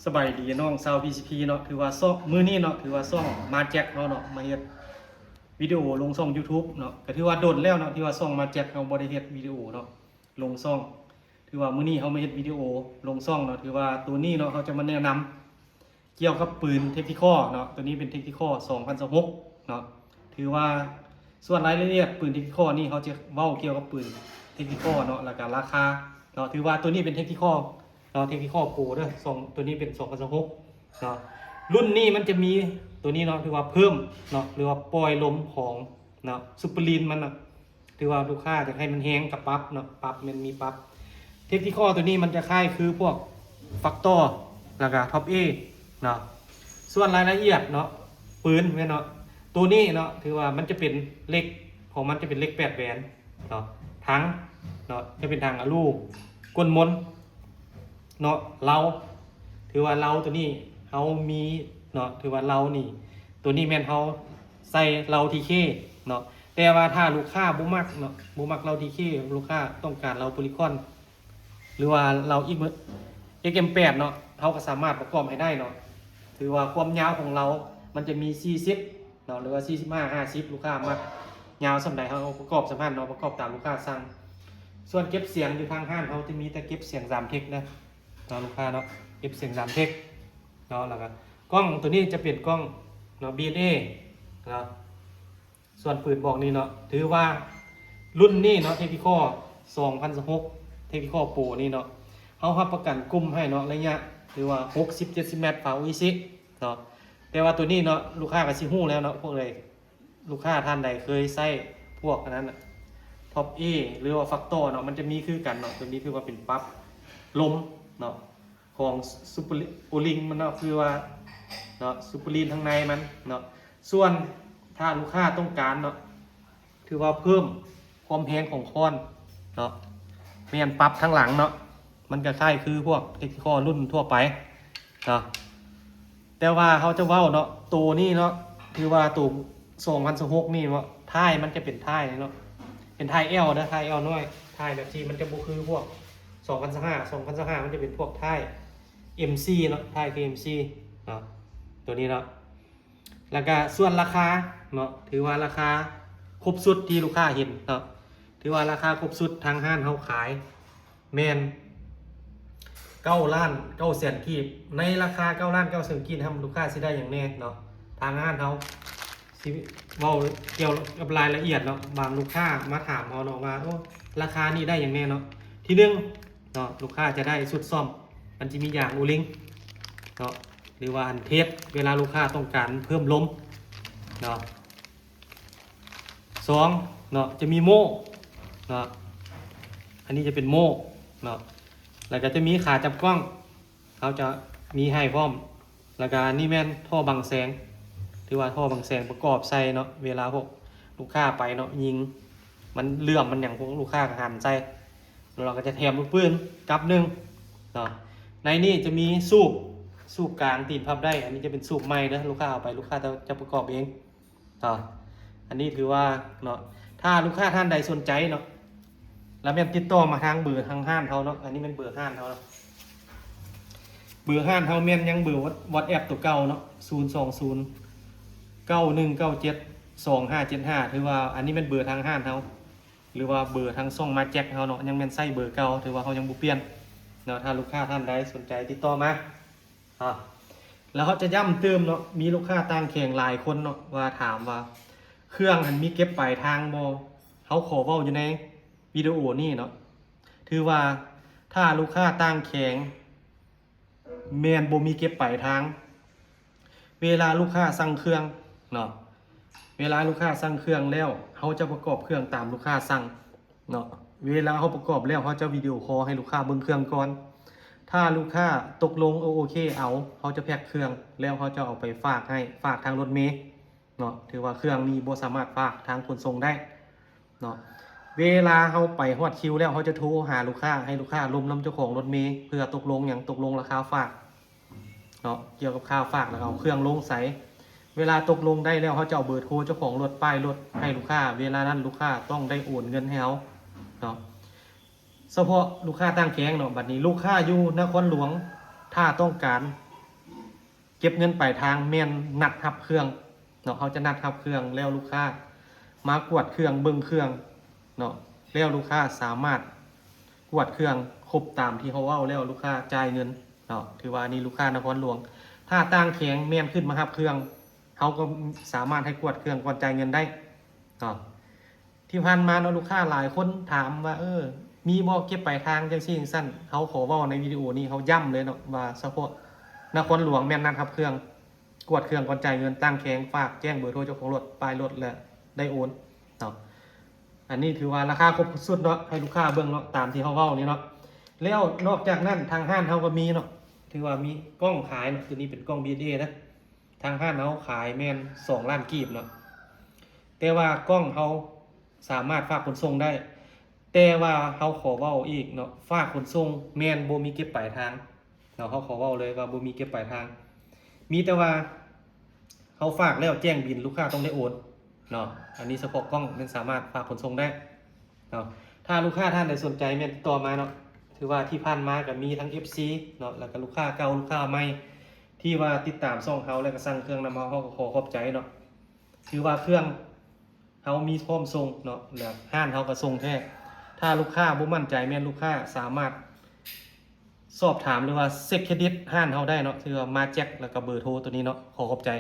สบายดีน้องชาว PCP เนาะถือว่าซ่องมื้อนี้เนาะถือว่าซ่องมาแจ็คเนาะมาเฮ็ดวิดีโอลงช่อง YouTube เนาะก็ถือว่าโดนแล้วเนาะที่ว่าซ่องมาแจ็คเฮาบ่ได้เฮ็ดวิดีโอเนาะลงซ่องถือว่ามื้อนี้เฮามาเฮ็ดวิดีโอลงซ่องเนาะถือว่าตัวนี้เนาะเฮาจะมาแนะนำเกี่ยวกับปืนเทคนิคอลเนาะตัวนี้เป็นเทคนิคอล2026เนาะถือว่าส่วนรายละเอียดปืนเทคนิคอลนี่เขาจะเว้าเกี่ยวกับปืนเทคนิคอลเนาะแล้วก็ราคาเนาะถือว่าตัวนี้เป็นเทคนิคอลเนาะเทคนิคอลโปรเด้อตัวนี้เป็น2026เนาะรุ่นนี้มันจะมีตัวนี้เนาะถือว่าเพิ่มเนาะหรือว่าปล่อยลมของเนาะซูเปอร์ลีนมันเนาะถือว่าลูกค้าจะให้มันแห้งกับปรับเนาะปรับมันมีปรับเทคนิคอลตัวนี้มันจะคล้ายคือพวกฟักตอร์แล้วก็ท็อปเอเนาะส่วนรายละเอียดเนาะปืนเนาะตัวนี้เนาะถือว่ามันจะเป็นเหล็กของมันจะเป็นเหล็ก8แหวนเนาะทั้งเนาะจะเป็นทางอลูก้นมนเนาะเราถือว่าเราตัวนี้เฮามีเนาะถือว่าเรานี่ตัวนี้แม่นเฮาใส่เราทีเคเนาะแต่ว่าถ้าลูกค้าบ่มักเนาะบ่มักเราทีเคลูกค้าต้องการเราโพลีคอนหรือว่าเราอีกXM8 เนาะเฮาก็สามารถประกอบให้ได้เนาะถือว่าความยาวของเรามันจะมี40เนาะหรือว่า45 50ลูกค้ามักยาวส่ำใดเฮาประกอบสามารถเนาะประกอบตามลูกค้าสั่งส่วนเก็บเสียงอยู่ทางห้านเฮาจะมีแต่เก็บเสียง3เทคนะเนาะลูกค้าเนาะเก็บเสียง3เทคเนาะแล้วก็กล้องตัวนี้จะเป็นกล้องเนาะ BNA เนาะส่วนปืนบอกนี่เนาะถือว่ารุ่นนี้เนาะเทคนิคอล2026เทคนิคอลโปรนี่เนาะเฮารับประกันกลุ่มให้เนาะระยะหรือว่า60-70 เมตรฝาอุยซิเนาะแต่ว่าตัวนี้เนาะลูกค้าก็สิฮู้แล้วเนาะพวกเลยลูกค้าท่านใดเคยใช้พวกนั้นน่ะท็อป A หรือว่าฟักตอร์เนาะมันจะมีคือกันเนาะตัวนี้คือว่าเป็นปั๊บลมเนาะของซูเปอร์โอลิงมันเนาะคือว่าเนาะซูเปอร์ลีนข้างในมันเนาะส่วนถ้าลูกค้าต้องการเนาะถือว่าเพิ่มความแรงของค้อนเนาะเปลี่ยนปรับทั้งหลังเนาะมันก็คล้ายคือพวกเทคนิคอลรุ่นทั่วไปเนาะแต่ว่าเขาจะเว้าเนาะตัวนี้เนาะคือว่าตัว2026นี่เนาะท้ายมันจะเป็นท้ายเนาะเป็นท้าย L นะท้าย L น้อยท้ายแบบที่มันจะบ่คือพวก2025มันจะเป็นพวกท้าย MC เนาะท้ายคือ MC เนาะตัวนี้เนาะแล้วก็ส่วนราคาเนาะถือว่าราคาครบสุดที่ลูกค้าเห็นเนาะถือว่าราคาครบสุดทางห้านเฮาขายแม่น9 ล้าน9แสนกีบในราคา9 ล้าน9แสนกีบทำลูกค้าสิได้อย่างแน่เนาะทางห้านเฮาสิเว้าเกี่ยวกับรายละเอียดเนาะบางลูกค้ามาถามเฮาเนาะว่าโอ้ราคานี้ได้อย่างแน่เนาะที่1เนาะลูกค้าจะได้สุดซ่อมมันจะมีอย่างอูลิงเนาะหรือว่าอันเทสเวลาลูกค้าต้องการเพิ่มลมเนาะ2เนาะจะมีโม่เนาะอันนี้จะเป็นโม่เนาะแล้วก็จะมีขาจับกล้องเขาจะมีให้พร้อมแล้วก็นี่แม่นท่อบังแสงถือว่าท่อบังแสงประกอบใส่เนาะเวลาพวกลูกค้าไปเนาะยิงมันเลื่อมมันอย่างพวกลูกค้าหันใส่แล้วเราก็จะแถมลูกปืนกับหนึ่งเนาะในนี้จะมีสูบกลางตีนพับได้อันนี้จะเป็นสูบไม้นะลูกค้าเอาไปลูกค้าจะประกอบเองเนาะอันนี้ถือว่าเนาะถ้าลูกค้าท่านใดสนใจเนาะแล้วแม่นติดต่อมาทางเบอร์ทางห้านเขาเนาะอันนี้เป็นเบอร์ห้านเขาเนาะเบอร์ห้านเขาแม่นยังเบอร์WhatsApp ตัวเก่าเนาะ02091972575ถือว่าอันนี้เป็นเบอร์ทางห้านเขาหรือว่าเบอร์ทางช่องมาแจ็คเขาเนาะยังแม่นใส่เบอร์เก่าถือว่าเขายังบ่เปลี่ยนเนาะถ้าลูกค้าท่านใดสนใจติดต่อมาแล้วเขาจะย้ำเติมเนาะมีลูกค้าต่างแข่งหลายคนเนาะว่าถามว่าเครื่องมันมีเก็บปลายทางบ่เขาขอเว้าอยู่ในวิดีโอนี่เนาะถือว่าถ้าลูกค้าต่างแข่งแมนบ่มีเก็บปลายทางเวลาลูกค้าสั่งเครื่องเนาะเวลาลูกค้าสั่งเครื่องแล้วเขาจะประกอบเครื่องตามลูกค้าสั่งเนาะเวลาเขาประกอบแล้วเขาจะวิดีโอคอลให้ลูกค้าเบิ่งเครื่องก่อนถ้าลูกค้าตกลงโอเคเขาจะแพ็คเครื่องแล้วเขาจะเอาไปฝากทางรถเมล์เนาะถือว่าเครื่องนี้บ่สามารถฝากทางขนส่งได้เนาะเวลาเขาไปฮอดคิวแล้วเขาจะโทรหาลูกค้าให้ลูกค้าลมน้ำเจ้าของรถเมล์เพื่อตกลงราคาฝากเนาะเกี่ยวกับค่าฝากแล้วเอาเครื่องลงใส่เวลาตกลงได้แล้วเขาจะเอาเบอร์โทรเจ้าของรถป้ายรถให้ลูกค้าเวลานั้นลูกค้าต้องได้โอนเงินให้เขาเนาะเฉพาะลูกค้าตั้งแข้งเนาะบัดนี้ลูกค้าอยู่นครหลวงถ้าต้องการ เก็บเงินปลายทางแม่นนัดรับเครื่องเนาะเขาจะนัดรับเครื่องแล้วลูกค้ามากวดเครื่องเบิ่งเครื่องเนาะแล้วลูกค้าสามารถกวดเครื่องครบตามที่เขาเว้าแล้วลูกค้าจ่ายเงินเนาะถือว่านี่ลูกค้านครหลวงถ้าตั้งแข็งแม่นขึ้นมารับเครื่องเขาก็สามารถให้กวดเครื่องก่อนจ่ายเงินได้เนาะที่ผ่านมาเนาะลูกค้าหลายคนถามว่ามีบ่เก็บปลายทางจังซี่จังซั่นเขาขอเว้าในวิดีโอนี้เขาย้ำเลยเนาะว่าเฉพาะนครหลวงแม่นนัดรับเครื่องกวดเครื่องก่อนจ่ายเงินตั้งแข็งฝากแจ้งเบอร์โทรเจ้าของรถป้ายรถและได้โอนเนาะอันนี้ถือว่าราคาครบสุดเนาะให้ลูกค้าเบิ่งเนาะตามที่เขาเว้านี่เนาะแล้วนอกจากนั้นทางห้านเขาก็มีเนาะถือว่ามีกล้องขายเนาะคือนี้เป็นกล้อง BSA นะทางห้านเขาขายแม่น2ล้านกีบเนาะแต่ว่ากล้องเขาสามารถฝากขนส่งได้แต่ว่าเขาขอเว้าอีกเนาะฝากขนส่งแม่นบ่มีเก็บปลายทางเนาะเขาขอเว้าเลยว่าบ่มีเก็บปลายทางมีแต่ว่าเขาฝากแล้วแจ้งบินลูกค้าต้องได้โอนเนาะอันนี้เฉพาะกล้องมันสามารถฝากขนส่งได้เนาะถ้าลูกค้าท่านใดสนใจแม่นติดต่อมาเนาะถือว่าที่ผ่านมาก็มีทั้ง FC เนาะแล้วก็ลูกค้าเก่าลูกค้าใหม่ที่ว่าติดตามช่องเขาแล้วก็สั่งเครื่องนำเขาก็ขอขอบใจเนาะถือว่าเครื่องเขามีพร้อมส่งเนาะแล้วห้านเขาก็ส่งแท้ถ้าลูกค้าบ่มั่นใจแม่นลูกค้าสามารถสอบถามหรือว่าเช็คเครดิตห้านเขาได้เนาะถือว่ามาแจ็คแล้วก็เบอร์โทรตัวนี้เนาะขอขอบใจ